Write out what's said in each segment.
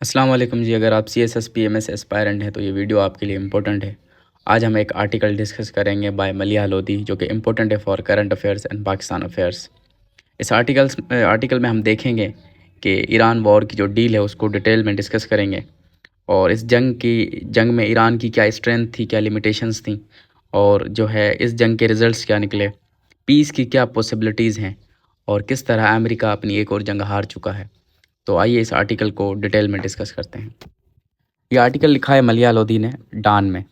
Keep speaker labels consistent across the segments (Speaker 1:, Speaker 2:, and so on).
Speaker 1: अस्सलाम वालेकुम जी। अगर आप CSS PMS एस्पायरेंट हैं तो ये वीडियो आपके लिए इम्पोर्टेंट है। आज हम एक आर्टिकल डिस्कस करेंगे बाय मलिहा लोधी जो कि इम्पोर्टेंट है for current affairs and Pakistan affairs. इस आर्टिकल में हम देखेंगे कि ईरान वॉर की जो डील है उसको डिटेल में डिस्कस करेंगे और इस जंग में ईरान की क्या स्ट्रेंथ थी, क्या लिमिटेशंस थी और जो है इस जंग के रिज़ल्ट्स क्या निकले, पीस की क्या पॉसिबिलिटीज़ हैं और किस तरह अमेरिका अपनी एक और जंग हार चुका है। तो आइए इस आर्टिकल को डिटेल में डिस्कस करते हैं। ये आर्टिकल लिखा है मलिहा लोधी ने डान में।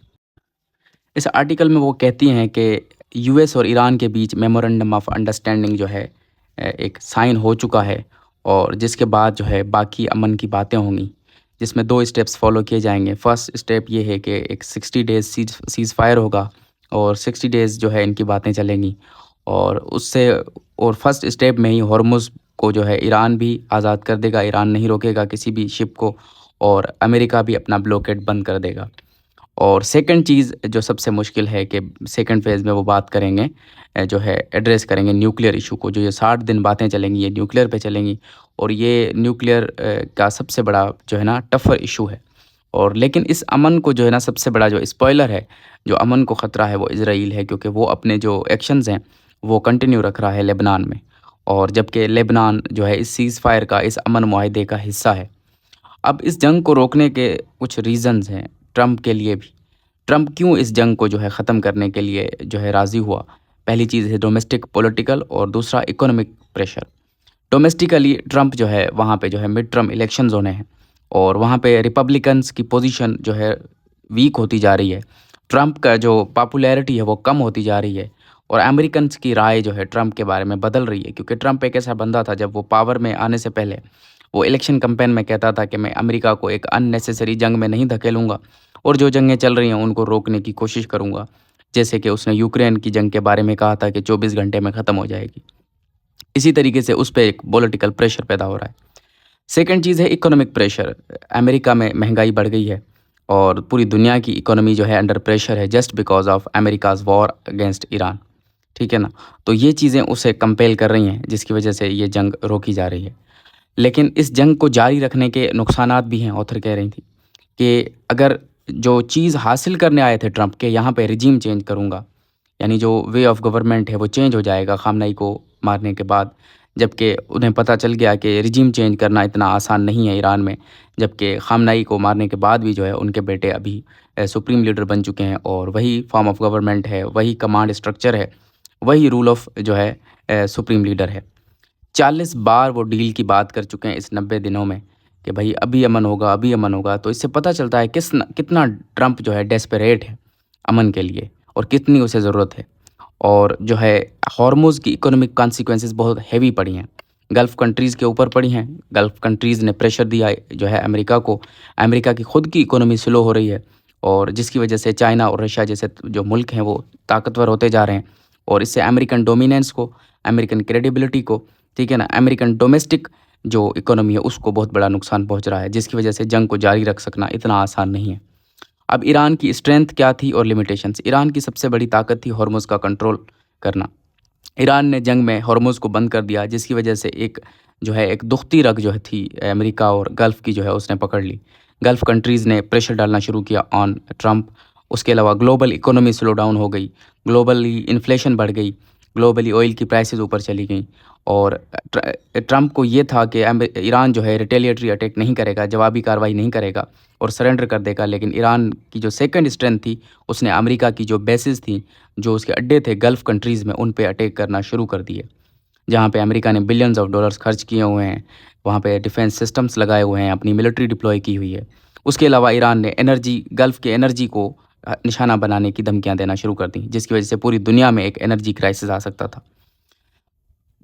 Speaker 1: इस आर्टिकल में वो कहती हैं कि यूएस और ईरान के बीच मेमोरेंडम ऑफ अंडरस्टैंडिंग जो है एक साइन हो चुका है और जिसके बाद जो है बाकी अमन की बातें होंगी, जिसमें 2 स्टेप्स फॉलो किए जाएंगे। फर्स्ट स्टेप ये है कि एक 60 डेज़ सीज़ फायर होगा और 60 डेज़ जो है इनकी बातें चलेंगी और उससे और फर्स्ट स्टेप में ही हॉर्मुज़ को जो है ईरान भी आज़ाद कर देगा, ईरान नहीं रोकेगा किसी भी शिप को और अमेरिका भी अपना ब्लॉकेड बंद कर देगा। और सेकंड चीज़ जो सबसे मुश्किल है कि सेकंड फ़ेज़ में वो बात करेंगे जो है एड्रेस करेंगे न्यूक्लियर इशू को। जो ये 60 दिन बातें चलेंगी ये न्यूक्लियर पे चलेंगी और ये न्यूक्लियर का सबसे बड़ा जो है ना टफ़र इशू है। और लेकिन इस अमन को जो है ना सबसे बड़ा जो स्पॉइलर है, जो अमन को ख़तरा है वो इज़राइल है, क्योंकि वो अपने जो एक्शंस हैं वो कंटिन्यू रख रहा है लेबनान में और जबकि लेबनान जो है इस सीज़ फायर का, इस अमन मुआहदे का हिस्सा है। अब इस जंग को रोकने के कुछ रीज़न्स हैं ट्रंप के लिए भी। ट्रंप क्यों इस जंग को जो है ख़त्म करने के लिए जो है राज़ी हुआ? पहली चीज़ है डोमेस्टिक पॉलिटिकल और दूसरा इकोनॉमिक प्रेशर। डोमेस्टिकली ट्रंप जो है वहाँ पे जो है मिड टर्म इलेक्शंस होने हैं और वहाँ पे रिपब्लिकन्स की पोजीशन जो है वीक होती जा रही है। ट्रंप का जो पॉपुलैरिटी है वो कम होती जा रही है और अमेरिकन्स की राय जो है ट्रंप के बारे में बदल रही है, क्योंकि ट्रंप एक ऐसा बंदा था जब वो पावर में आने से पहले वो इलेक्शन कैंपेन में कहता था कि मैं अमेरिका को एक अननेसेसरी जंग में नहीं धकेलूँगा और जो जंगें चल रही हैं उनको रोकने की कोशिश करूँगा। जैसे कि उसने यूक्रेन की जंग के बारे में कहा था कि 24 घंटे में ख़त्म हो जाएगी। इसी तरीके से उस पे एक पॉलिटिकल प्रेशर पैदा हो रहा है। सेकंड चीज़ है इकोनॉमिक प्रेशर। अमेरिका में महंगाई बढ़ गई है और पूरी दुनिया की इकोनॉमी जो है अंडर प्रेशर है just because of America's war against Iran. ठीक है ना? तो ये चीज़ें उसे कंपेल कर रही हैं जिसकी वजह से ये जंग रोकी जा रही है। लेकिन इस जंग को जारी रखने के नुकसानात भी हैं, ऑथर कह रही थी कि अगर जो चीज़ हासिल करने आए थे ट्रंप के यहाँ पे रिजीम चेंज करूँगा, यानी जो वे ऑफ गवर्नमेंट है वो चेंज हो जाएगा खामनेई को मारने के बाद। जबकि उन्हें पता चल गया कि रिजीम चेंज करना इतना आसान नहीं है ईरान में, जबकि खामनेई को मारने के बाद भी जो है उनके बेटे अभी सुप्रीम लीडर बन चुके हैं और वही फॉर्म ऑफ गवर्नमेंट है, वही कमांड स्ट्रक्चर है, वही रूल ऑफ जो है सुप्रीम लीडर है। 40 बार वो डील की बात कर चुके हैं इस 90 दिनों में कि भाई अभी अमन होगा, अभी अमन होगा। तो इससे पता चलता है कितना ट्रंप जो है डेस्परेट है अमन के लिए और कितनी उसे ज़रूरत है। और जो है हॉर्मोज़ की इकोनॉमिक कॉन्सिक्वेंसेस बहुत हेवी पड़ी हैं, गल्फ़ कंट्रीज़ के ऊपर पड़ी हैं। गल्फ़ कंट्रीज़ ने प्रेशर दिया जो है अमेरिका को। अमेरिका की खुद की इकोनॉमी स्लो हो रही है और जिसकी वजह से चाइना और रशिया जैसे जो मुल्क हैं वो ताकतवर होते जा रहे हैं और इससे अमेरिकन डोमिनेंस को, अमेरिकन क्रेडिबिलिटी को, ठीक है ना, अमेरिकन डोमेस्टिक जो इकोनॉमी है उसको बहुत बड़ा नुकसान पहुंच रहा है, जिसकी वजह से जंग को जारी रख सकना इतना आसान नहीं है। अब ईरान की स्ट्रेंथ क्या थी और लिमिटेशंस? ईरान की सबसे बड़ी ताकत थी हॉर्मुज़ का कंट्रोल करना। ईरान ने जंग में हॉर्मुज़ को बंद कर दिया, जिसकी वजह से एक जो है एक दुखती रग जो है थी अमेरिका और गल्फ़ की जो है उसने पकड़ ली। गल्फ़ कंट्रीज़ ने प्रेशर डालना शुरू किया ऑन ट्रंप। उसके अलावा ग्लोबल इकोनॉमी स्लो डाउन हो गई, ग्लोबली इन्फ्लेशन बढ़ गई, ग्लोबली ऑयल की प्राइसेस ऊपर चली गईं और ट्रंप को ये था कि ईरान जो है रिटेलिएटरी अटैक नहीं करेगा, जवाबी कार्रवाई नहीं करेगा और सरेंडर कर देगा। लेकिन ईरान की जो सेकंड स्ट्रेंथ थी, उसने अमेरिका की जो बेसेस थी, जो उसके अड्डे थे गल्फ़ कंट्रीज़ में, उन पे अटैक करना शुरू कर दिए। जहाँ पे अमेरिका ने बिलियंस ऑफ डॉलर्स खर्च किए हुए हैं, वहाँ पे डिफेंस सिस्टम्स लगाए हुए हैं, अपनी मिलिट्री डिप्लॉय की हुई है। उसके अलावा ईरान ने गल्फ़ के एनर्जी को निशाना बनाने की धमकियाँ देना शुरू कर दी, जिसकी वजह से पूरी दुनिया में एक एनर्जी क्राइसिस आ सकता था।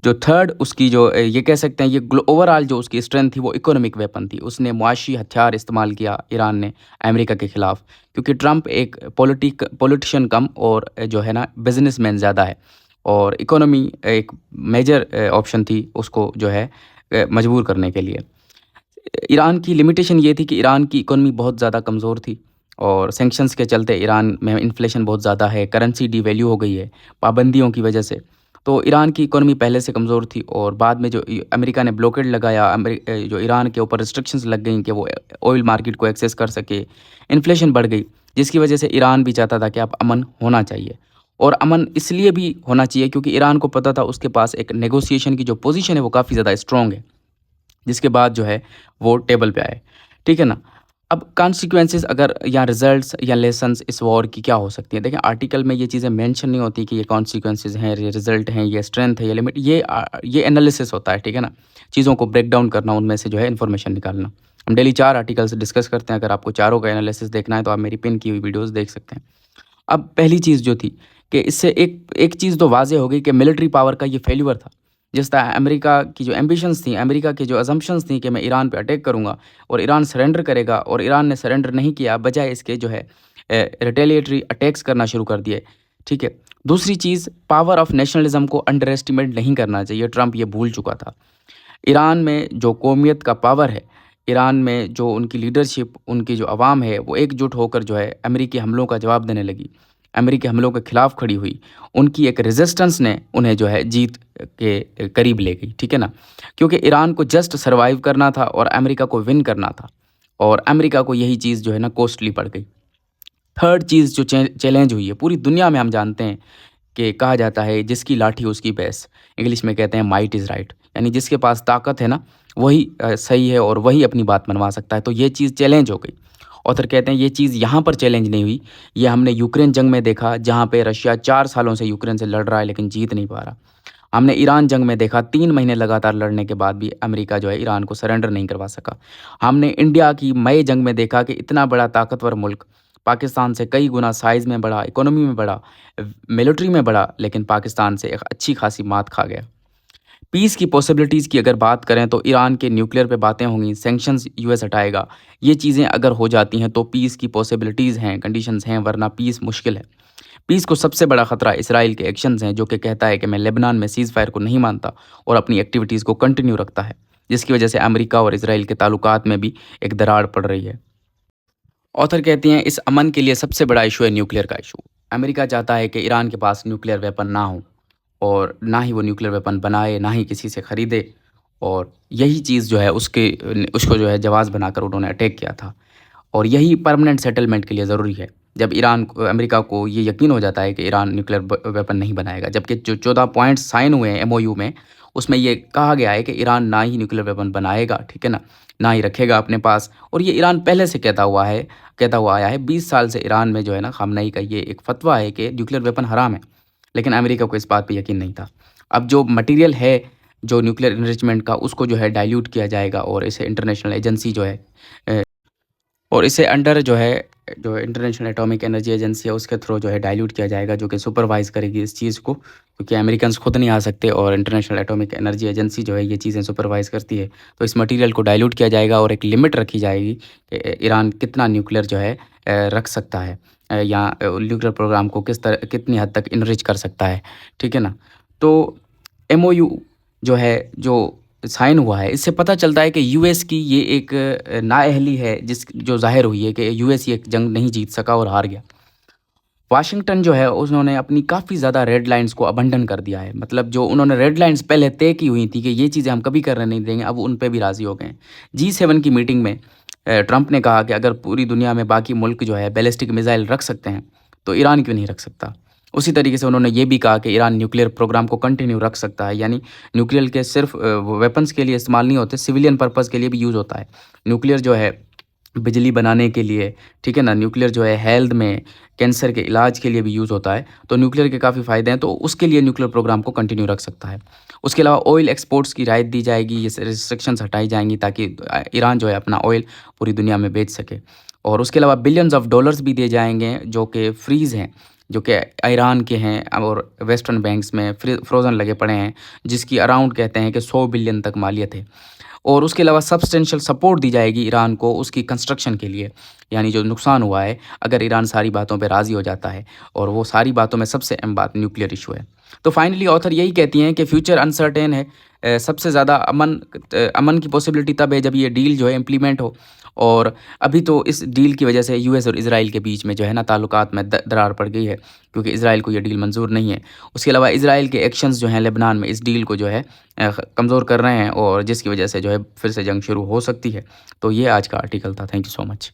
Speaker 1: जो थर्ड उसकी जो ये कह सकते हैं ये ओवरऑल जो उसकी स्ट्रेंथ थी वो इकोनॉमिक वेपन थी। उसने मुआशी हथियार इस्तेमाल किया ईरान ने अमेरिका के ख़िलाफ़, क्योंकि ट्रंप एक पॉलिटिशियन कम और जो है ना बिजनेसमैन ज़्यादा है और इकोनॉमी एक मेजर ऑप्शन थी उसको जो है मजबूर करने के लिए। ईरान की लिमिटेशन ये थी कि ईरान की इकोनॉमी बहुत ज़्यादा कमज़ोर थी और सैंक्शंस के चलते ईरान में इन्फ्लेशन बहुत ज़्यादा है, करेंसी डिवैल्यू हो गई है पाबंदियों की वजह से। तो ईरान की इकोनॉमी पहले से कमज़ोर थी और बाद में जो अमेरिका ने ब्लॉकेड लगाया, जो ईरान के ऊपर रिस्ट्रिक्शंस लग गई कि वो ऑयल मार्केट को एक्सेस कर सके, इन्फ्लेशन बढ़ गई, जिसकी वजह से ईरान भी चाहता था कि अब अमन होना चाहिए। और अमन इसलिए भी होना चाहिए क्योंकि ईरान को पता था उसके पास एक नेगोशिएशन की जो पोजीशन है वो काफ़ी ज़्यादा स्ट्रॉन्ग है, जिसके बाद जो है वो टेबल पे आए, ठीक है ना। अब कॉन्सिक्वेंसेस अगर या रिजल्ट्स या लेसन्स इस वॉर की क्या हो सकती हैं? देखिए आर्टिकल में ये चीज़ें मेंशन नहीं होती कि ये कॉन्सिक्वेंसेस हैं, ये रिजल्ट हैं, ये स्ट्रेंथ है, ये लिमिट, ये एनालिसिस होता है, ठीक है ना। चीज़ों को ब्रेक डाउन करना, उनमें से जो है इन्फॉर्मेशन निकालना। हम डेली 4 आर्टिकल्स डिस्कस करते हैं, अगर आपको चारों का एनालिसिस देखना है तो आप मेरी पिन की हुई वीडियोज़ देख सकते हैं। अब पहली चीज़ जो थी कि इससे एक एक चीज़ तो वाज़ेह हो गई कि मिलिट्री पावर का ये फेल्यूर था। जिस तरह अमेरिका की जो एम्बिशंस थी, अमेरिका की जो असम्पशंस थी कि मैं ईरान पे अटैक करूँगा और ईरान सरेंडर करेगा, और ईरान ने सरेंडर नहीं किया, बजाय इसके जो है रिटेलिएटरी अटैक्स करना शुरू कर दिए, ठीक है। दूसरी चीज़, पावर ऑफ नेशनलिज़्म को अंडर एस्टिमेट नहीं करना चाहिए, ट्रंप ये भूल चुका था। ईरान में जो कौमियत का पावर है, ईरान में जो उनकी लीडरशिप, उनकी जो अवाम है, वो एकजुट होकर जो है अमेरिकी हमलों का जवाब देने लगी, अमेरिकी हमलों के खिलाफ खड़ी हुई। उनकी एक रेजिस्टेंस ने उन्हें जो है जीत के करीब ले गई, ठीक है ना। क्योंकि ईरान को जस्ट सर्वाइव करना था और अमेरिका को विन करना था, और अमेरिका को यही चीज़ जो है ना कॉस्टली पड़ गई। थर्ड चीज़ जो चैलेंज हुई है पूरी दुनिया में, हम जानते हैं कि कहा जाता है जिसकी लाठी उसकी भैंस, इंग्लिश में कहते हैं माइट इज़ राइट, यानी जिसके पास ताकत है ना वही सही है और वही अपनी बात मनवा सकता है। तो ये चीज़ चैलेंज हो गई। ऑथर कहते हैं ये चीज़ यहाँ पर चैलेंज नहीं हुई, ये हमने यूक्रेन जंग में देखा, जहाँ पे रशिया 4 सालों से यूक्रेन से लड़ रहा है लेकिन जीत नहीं पा रहा। हमने ईरान जंग में देखा, 3 महीने लगातार लड़ने के बाद भी अमेरिका जो है ईरान को सरेंडर नहीं करवा सका। हमने इंडिया की मई जंग में देखा कि इतना बड़ा ताकतवर मुल्क, पाकिस्तान से कई गुना साइज़ में बड़ा, इकोनॉमी में बड़ा, मिलिट्री में बड़ा, लेकिन पाकिस्तान से एक अच्छी खासी मात खा गया। पीस की पॉसिबिलिटीज़ की अगर बात करें तो ईरान के न्यूक्लियर पे बातें होंगी, सैंक्शंस यूएस हटाएगा। ये चीज़ें अगर हो जाती हैं तो पीस की पॉसिबिलिटीज़ हैं, कंडीशंस हैं, वरना पीस मुश्किल है। पीस को सबसे बड़ा ख़तरा इसराइल के एक्शंस हैं, जो कि कहता है कि मैं लेबनान में सीज़ फायर को नहीं मानता और अपनी एक्टिविटीज़ को कंटिन्यू रखता है, जिसकी वजह से अमेरिका और इसराइल के ताल्लुकात में भी एक दरार पड़ रही है। ऑथर कहती हैं इस अमन के लिए सबसे बड़ा इशू है न्यूक्लियर का इशू। अमेरिका चाहता है कि ईरान के पास न्यूक्लियर वेपन ना हो, और ना ही वो न्यूक्लियर वेपन बनाए, ना ही किसी से ख़रीदे, और यही चीज़ जो है उसको जो है जवाज़ बनाकर उन्होंने अटैक किया था। और यही परमानेंट सेटलमेंट के लिए ज़रूरी है। जब अमेरिका को ये यकीन हो जाता है कि ईरान न्यूक्लियर वेपन नहीं बनाएगा, जबकि जो 14 पॉइंट्स साइन हुए हैं एमओयू में, उसमें ये कहा गया है कि ईरान ना ही न्यूक्लियर वेपन बनाएगा, ठीक है ना, ना ही रखेगा अपने पास। और ये ईरान पहले से कहता हुआ आया है। 20 साल से ईरान में जो है ना ख़ामनेई का ये एक फ़तवा है कि न्यूक्लियर वेपन हराम है, लेकिन अमेरिका को इस बात पे यकीन नहीं था। अब जो मटेरियल है, जो न्यूक्लियर एनरिचमेंट का, उसको जो है डाइल्यूट किया जाएगा और इसे इंटरनेशनल एजेंसी जो है और इसे अंडर जो इंटरनेशनल एटॉमिक एनर्जी एजेंसी है उसके थ्रू जो है डाइल्यूट किया जाएगा, जो कि सुपरवाइज़ करेगी इस चीज़ को, क्योंकि अमेरिकन्स खुद नहीं आ सकते और इंटरनेशनल एटॉमिक एनर्जी एजेंसी जो है ये चीज़ें सुपरवाइज़ करती है। तो इस मटेरियल को डाइल्यूट किया जाएगा और एक लिमिट रखी जाएगी कि ईरान कितना न्यूक्लियर जो है रख सकता है, या न्यूक्लियर प्रोग्राम को कितनी हद तक इनरिच कर सकता है, ठीक है ना। तो एमओयू जो है, जो साइन हुआ है, इससे पता चलता है कि यूएस की ये एक नाअहली है जो ज़ाहिर हुई है कि यूएस ये जंग नहीं जीत सका और हार गया। वाशिंगटन जो है उन्होंने अपनी काफ़ी ज़्यादा रेड लाइन्स को अबंडन कर दिया है। मतलब जो उन्होंने रेड लाइन्स पहले तय की हुई थी कि ये चीज़ें हम कभी करने नहीं देंगे, अब उन पे भी राज़ी हो गए हैं। G7 की मीटिंग में ट्रंप ने कहा कि अगर पूरी दुनिया में बाकी मुल्क जो है बैलिस्टिक मिसाइल रख सकते हैं, तो ईरान क्यों नहीं रख सकता। उसी तरीके से उन्होंने ये भी कहा कि ईरान न्यूक्लियर प्रोग्राम को कंटिन्यू रख सकता है, यानी न्यूक्लियर के सिर्फ वेपन्स के लिए इस्तेमाल नहीं होते, सिविलियन पर्पज़ के लिए भी यूज़ होता है। न्यूक्लियर जो है बिजली बनाने के लिए, ठीक है ना, न्यूक्लियर जो है हेल्थ में, कैंसर के इलाज के लिए भी यूज़ होता है। तो न्यूक्लियर के काफ़ी फ़ायदे हैं, तो उसके लिए न्यूक्लियर प्रोग्राम को कंटिन्यू रख सकता है। उसके अलावा ऑयल एक्सपोर्ट्स की राहत दी जाएगी, ये रिस्ट्रिक्शंस हटाई जाएंगी ताकि ईरान जो है अपना ऑयल पूरी दुनिया में बेच सके। और उसके अलावा बिलियंस ऑफ डॉलर्स भी दिए जाएंगे जो कि फ्रीज़ हैं, जो कि ईरान के हैं और वेस्टर्न बैंक्स में फ्रोज़न लगे पड़े हैं, जिसकी अराउंड कहते हैं कि 100 बिलियन तक मालियत है। और उसके अलावा सब्सटेंशियल सपोर्ट दी जाएगी ईरान को उसकी कंस्ट्रक्शन के लिए, यानी जो नुकसान हुआ है, अगर ईरान सारी बातों पे राज़ी हो जाता है। और वो सारी बातों में सबसे अहम बात न्यूक्लियर इशू है। तो फाइनली ऑथर यही कहती हैं कि फ्यूचर अनसर्टेन है। सबसे ज़्यादा अमन की पॉसिबिलिटी तब है जब ये डील जो है इम्प्लीमेंट हो। और अभी तो इस डील की वजह से यूएस और इज़राइल के बीच में जो है ना ताल्लुकात में दरार पड़ गई है, क्योंकि इज़राइल को ये डील मंजूर नहीं है। उसके अलावा इज़राइल के एक्शंस जो हैं लेबनान में इस डील को जो है कमज़ोर कर रहे हैं, और जिसकी वजह से जो है फिर से जंग शुरू हो सकती है। तो ये आज का आर्टिकल था। Thank you so much.